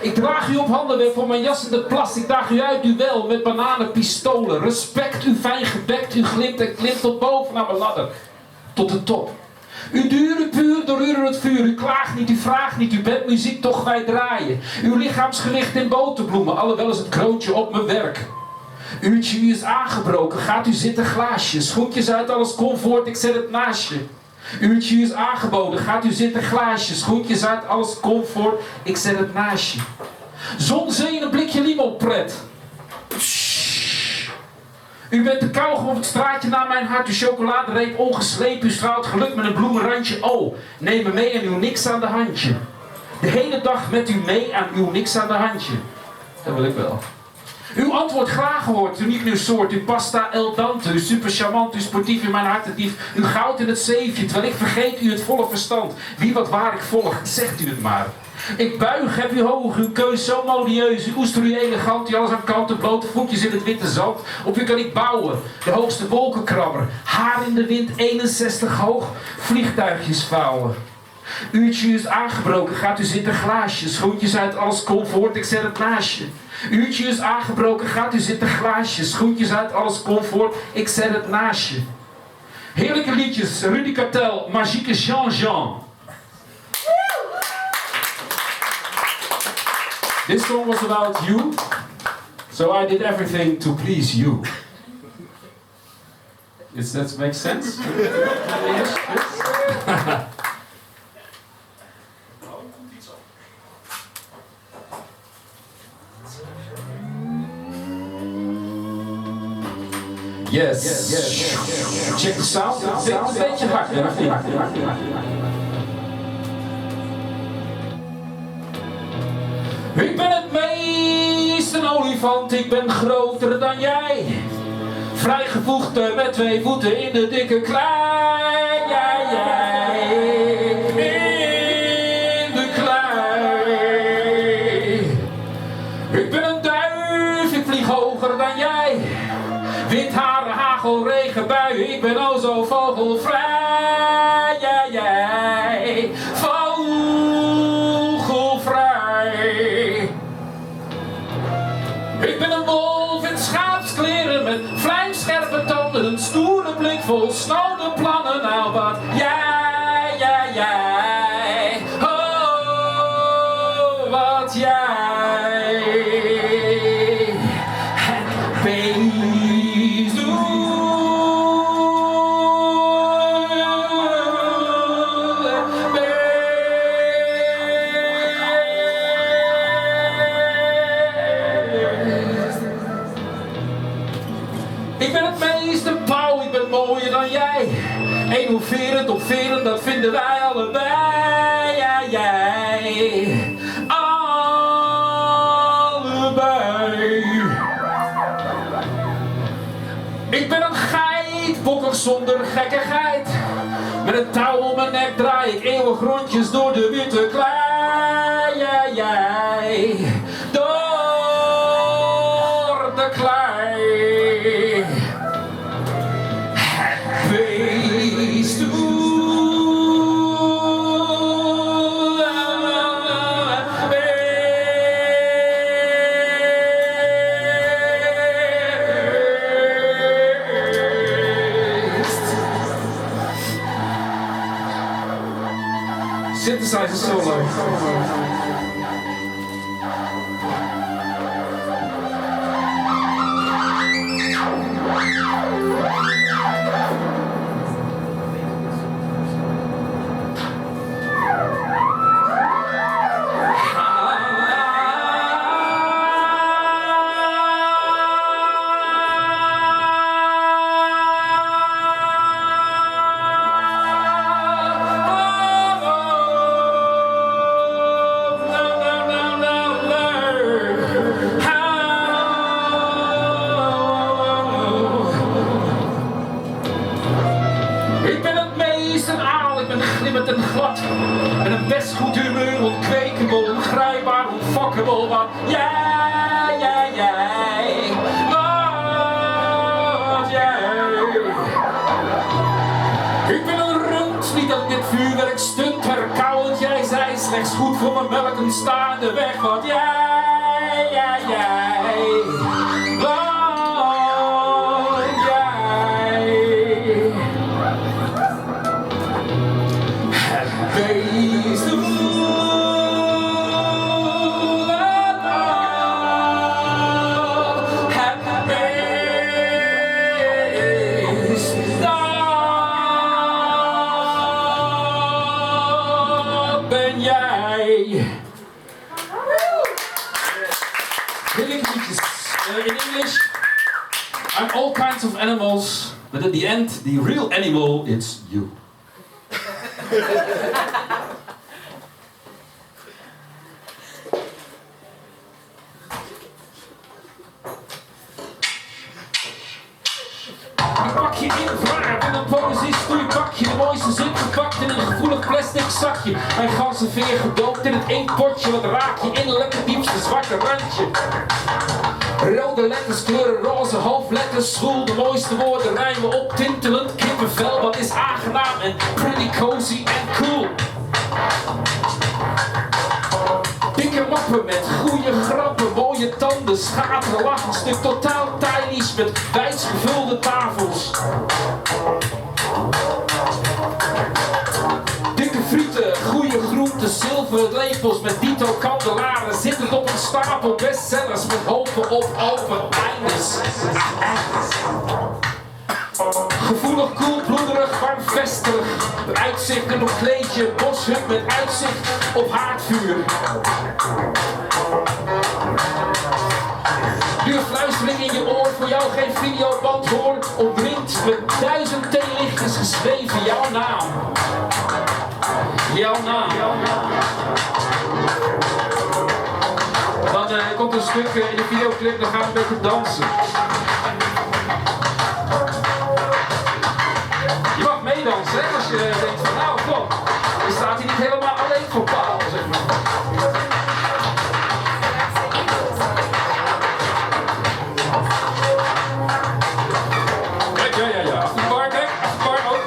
Ik draag u op handen weer voor mijn jas in de plas. Ik daag u uit duel met bananenpistolen. Respect, u fijn gebekt, u glimt en klimt tot boven naar mijn ladder. Tot de top. U duur, u puur, doorruren het vuur. U klaagt niet, u vraagt niet, u bent muziek, toch wij draaien. Uw lichaamsgewicht in boterbloemen, alhoewel is het kroontje op mijn werk. Uurtje, u is aangebroken, gaat u zitten glaasje. Schoentjes uit, alles comfort, ik zet het naast je. Uurtje, u is aangeboden, gaat u zitten glaasje. Schoentjes uit, alles comfort, ik zet het naast je. Zon, zee en een blikje limonpret. U bent de kauwgom op het straatje naar mijn hart. Uw chocoladereep ongeslepen. U straalt geluk met een bloemenrandje. Oh, neem me mee en uw niks aan de handje. De hele dag met u mee aan uw niks aan de handje. Dat wil ik wel. Uw antwoord graag gehoord. Uniek nieuw soort. Uw pasta el dante. Uw super charmant. Uw sportief in mijn hartedief. Uw goud in het zeefje. Terwijl ik vergeet u het volle verstand. Wie wat waar ik volg. Zegt u het maar. Ik buig, heb u hoog, uw keus zo modieus, uw oester u elegant, u alles aan kanten, blote voetjes in het witte zand. Op u kan ik bouwen, de hoogste wolkenkrabber, haar in de wind 61 hoog, vliegtuigjes vouwen. Uurtje is aangebroken, gaat u zitten glaasje, schoentjes uit, alles comfort, ik zet het naast je. Uurtje is aangebroken, gaat u zitten glaasje, schoentjes uit, alles comfort, ik zet het naast je. Heerlijke liedjes, Rudy Kartel, Magieke Jean-Jean. This song was about you, so I did everything to please you. Does that make sense? Yes. Check the sound. Een beetje hard, hè? Ik ben het meest een olifant, ik ben groter dan jij. Vrijgevoegd met 2 voeten in de dikke klei. Jij. In de klei. Ik ben een duif, ik vlieg hoger dan jij. Windharen, hagel, regen, buien, ik ben o zo vogelvrij. Jij. Ik ben een wolf in schaapskleren met vlijmscherpe tanden, een stoere blik vol snode plannen. Nou wat jij, oh wat jij, wees doen. Ik ben het meest een pauw, ik ben mooier dan jij. Enerverend, opverend, dat vinden wij allebei. Jij. Allebei. Ik ben een geit, bokkig zonder gekkigheid. Met een touw om mijn nek draai ik eeuwig rondjes door de witte klei. Jij. Door de klei. Wees toe. Synthesizer solo. Glimmend en glad, met een best goed humeur, onkweekbaar, ongrijpbaar, onfokkable, want jij, wat jij. Ik ben een rund, niet dat dit vuurwerk stunt, herkauwend, jij zij slecht. slechts goed voor mijn melk en staande weg, want jij, want jij het meeste ben jij. In English, I'm all kinds of animals, but at the end, the real animal, it's you. Ik pak je in vraag in een poëziestoel, pak je de mooiste zin verpakt in een gevoelig plastic zakje. Mijn ganzenveer gedoopt in het inkpotje, wat raak je innerlijk het diepste zwarte randje. Rode letters kleuren roze hoofdletters zwoel, de mooiste woorden rijmen op tintelend kippenvel. Wat is aangenaam en pretty cozy en cool. Dikke mappen met goede grappen, mooie tanden, schateren, lachen, een stuk totaal tiny's met wijs gevulde tafels. Dikke frieten, goede groenten, zilveren lepels met dito kandelaren, zittend op een stapel bestsellers met hopen op open eindes. Gevoelig, koel, bloederig, warm, vesterig. Uitzicht op een kleedje, boshut met uitzicht op haardvuur. Duur fluistering in je oor, voor jou geen videoband hoor. Omringd met 1000 theelichtjes geschreven, jouw naam. Jouw naam. Dan komt een stuk in de videoclip, dan gaan we een beetje dansen. Je mag meedansen, hè, als je denkt van nou kom, je staat hier niet helemaal alleen voor paal, zeg maar. Kijk, ja, achter de bar, kijk, achter de bar ook.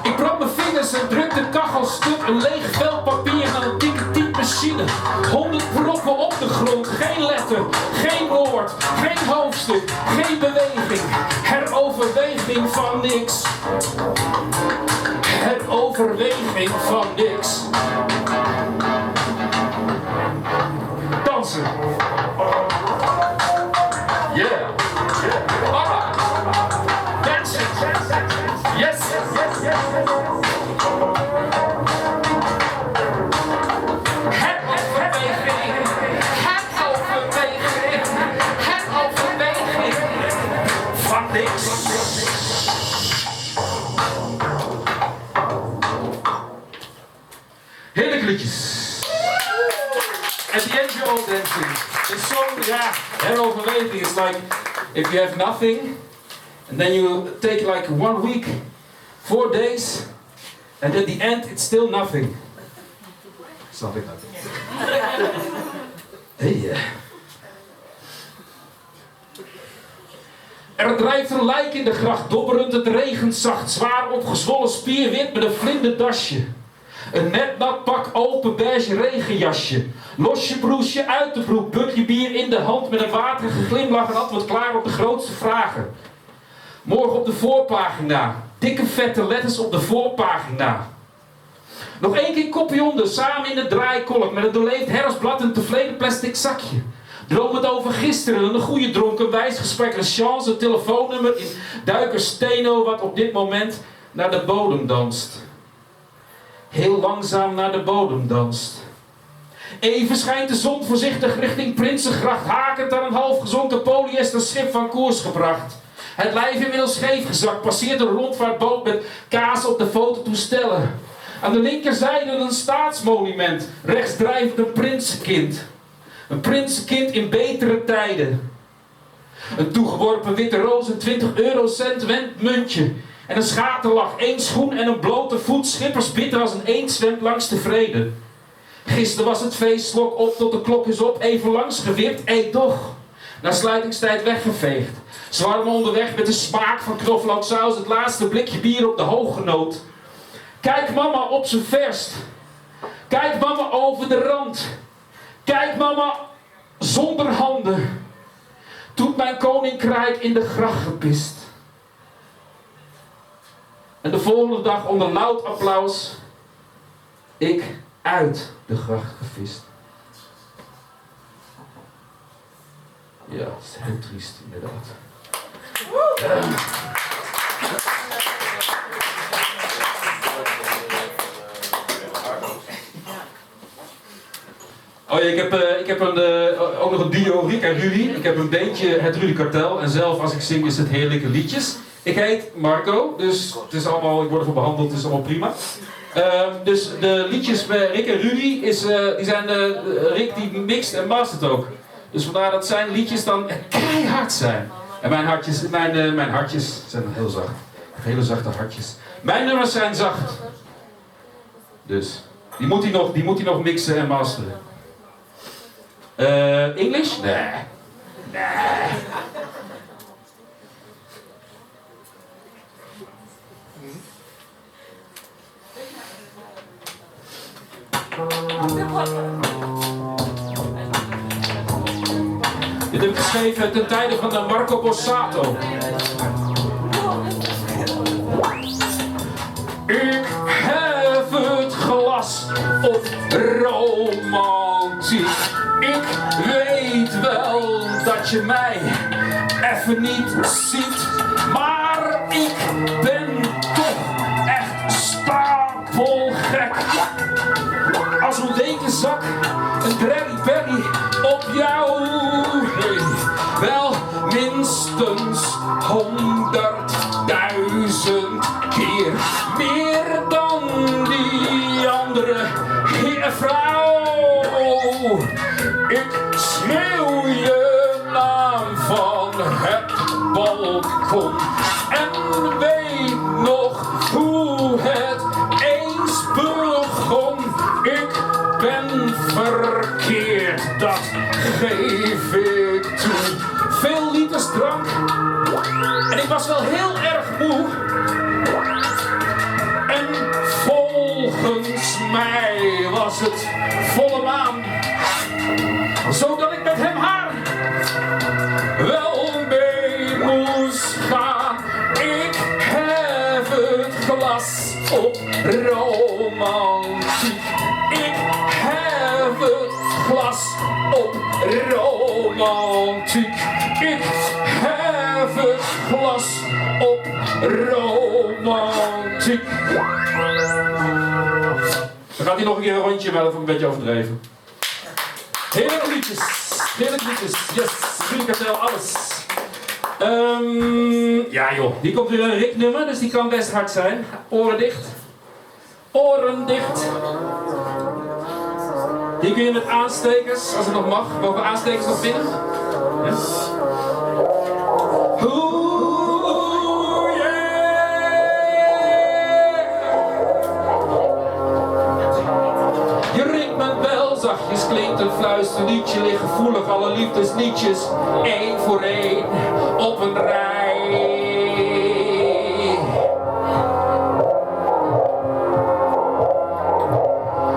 Ik brand mijn vingers en druk de kachel stuk, een leeg vel papier naar een dikke typemachine. 100 proppen op de grond, geen letter, geen woord, geen hoofdstuk, geen beweging. Heroverweging van niks. Heroverweging van niks. Dansen. Yeah. Alright. Dancing. Yes. Heroverweging van niks. Heerlijke liedjes. At the end you're all dancing. It's so, heroverweging is like if you have nothing and then you take like 1 week, 4 days, and at the end it's still nothing. Something like that. Hey, Er drijft een lijk in de gracht, dobberend het regent zacht, zwaar opgezwollen spierwit met een vlinderdasje. Een net nat pak, open beige regenjasje. Los je broesje uit de broek, buk je bier in de hand met een waterige glimlach en antwoord klaar op de grootste vragen. Morgen op de voorpagina, dikke vette letters op de voorpagina. Nog 1 keer kopje onder, samen in de draaikolk met een doorleefd herfstblad en een tevreden plastic zakje. Droom het over gisteren, een goede dronken wijsgesprek, een chance, een telefoonnummer in duiker Steno wat op dit moment naar de bodem danst. Heel langzaam naar de bodem danst. Even schijnt de zon voorzichtig richting Prinsengracht, hakend aan een half gezonken polyester schip van koers gebracht. Het lijf inmiddels scheef gezakt, passeert een rondvaartboot met kaas op de fototoestellen. Aan de linkerzijde een staatsmonument, rechts drijft een prinsenkind. Een prinsenkind in betere tijden. Een toegeworpen witte roos, een 20 eurocent muntje. En een schater lag, 1 schoen en een blote voet. Schippers bitter als een eend zwemt langs de vrede. Gisteren was het feest, slok op tot de klok is op. Even langs gewipt, eet toch. Na sluitingstijd weggeveegd. Ze waren onderweg met de smaak van knoflooksaus. Het laatste blikje bier op de hooggenoot. Kijk mama op zijn verst. Kijk mama over de rand. Kijk mama zonder handen. Toen mijn koninkrijk in de gracht gepist. En de volgende dag onder luid applaus. Ik uit de gracht gevist. Ja, dat is heel triest inderdaad. Oh ja, ik heb ook nog een duo, Rick en Rudy. Ik heb een bandje, het Rudy Kartel. En zelf, als ik zing, is het heerlijke liedjes. Ik heet Marco, dus het is allemaal, ik word ervoor behandeld, het is allemaal prima. Dus de liedjes bij Rick en Rudy, die zijn Rick die mixt en mastert ook. Dus vandaar dat zijn liedjes dan keihard zijn. En mijn hartjes zijn heel zacht. Ik heb hele zachte hartjes. Mijn nummers zijn zacht. Dus, die moet hij nog mixen en masteren. English? Nee. Dit heb ik geschreven ten tijde van de Marco Borsato. Ik heb het glas op romantiek. Ik weet wel dat je mij even niet ziet. Maar ik ben toch echt stapelgek. Als een dekenzak, een Berry op jou heen. Wel minstens 100.000 keer. Meer dan die andere vrouw. Ik schreeuw je naam van het balkon. En weet nog hoe het eens begon. Ik ben verkeerd, dat geef ik toe. Veel liters drank en ik was wel heel erg moe. En volgens mij was het volle maan, zodat ik met hem haar wel mee moest gaan. Ik heb het glas op romantiek. Ik heb het glas op romantiek. Ik heb het glas op romantiek. Dan gaat hij nog een keer een rondje, maar dat vond ik een beetje overdreven. Heerlijke liedjes. Heerlijke liedjes. Yes. Rudy Kartel, alles. Ja joh, hier komt weer een Rick nummer, dus die kan best hard zijn. Oren dicht. Oren dicht. Hier kun je met aanstekers, als het nog mag. Mogen we aanstekers nog binnen? Ja. Je ringt mijn bel, zachtjes klinkt een fluisterliedje. Ligt gevoelig alle liefdesliedjes, 1 voor 1 op een rij.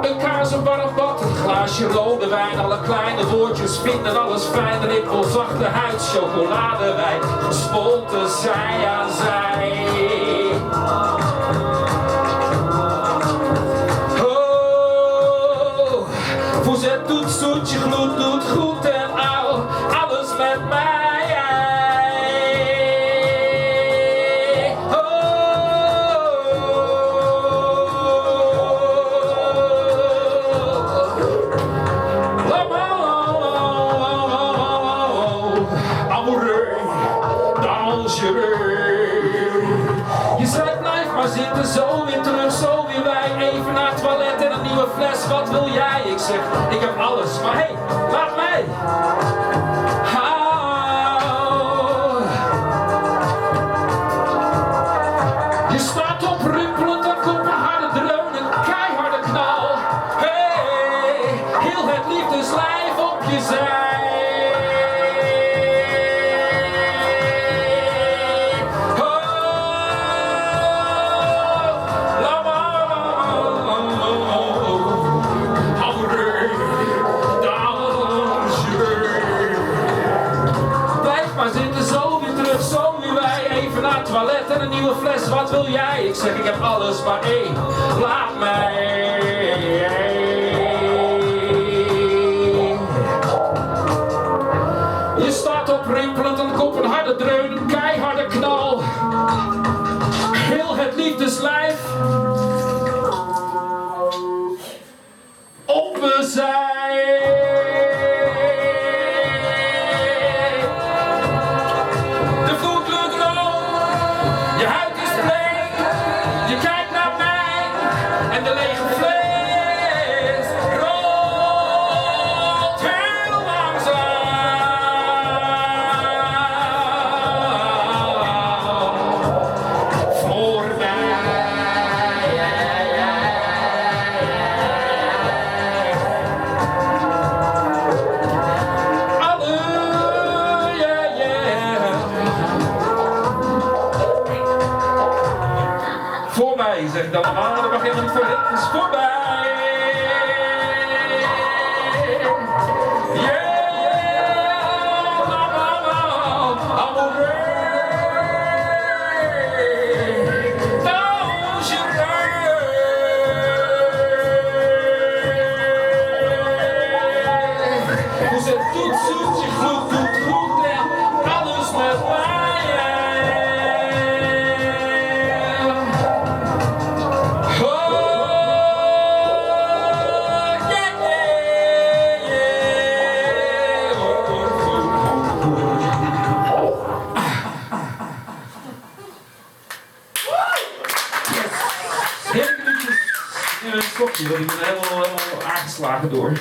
Een kaas, een warm bad, een glaasje rode wijn. Alle kleine woordjes vinden alles fijn. En ik wil zachte huid, chocoladewijn, gesmolten zij aan zij. Voorzet doet zoet, je gloed doet goed en al, alles met mij. Je zei blijf maar zitten, zo weer terug, zo weer wij. Even naar het toilet en een nieuwe fles, wat wil jij? Ik zeg, ik heb alles, maar hey, laat mij. je zijn. Blijf maar zitten, zo weer terug, zo weer wij. Even naar het toilet en een nieuwe fles, wat wil jij? Ik zeg ik heb alles maar één, laat mij. Je staat op rimpelend een kop, een harde dreun, een keiharde knal. Heel het liefdeslijf op me zij. De voet lukt rood, je huid is bleek, je kijkt naar mij en de lege vlees rolt heel langzaam voorbij. Voor mij, zeg ik dan normaal, dan mag je niet voor het is voorbij. Vous êtes toutes zoet, je gloed doet goed en alles met mij. Heerlijke liedjes in een stokje, ik ben helemaal aangeslagen door.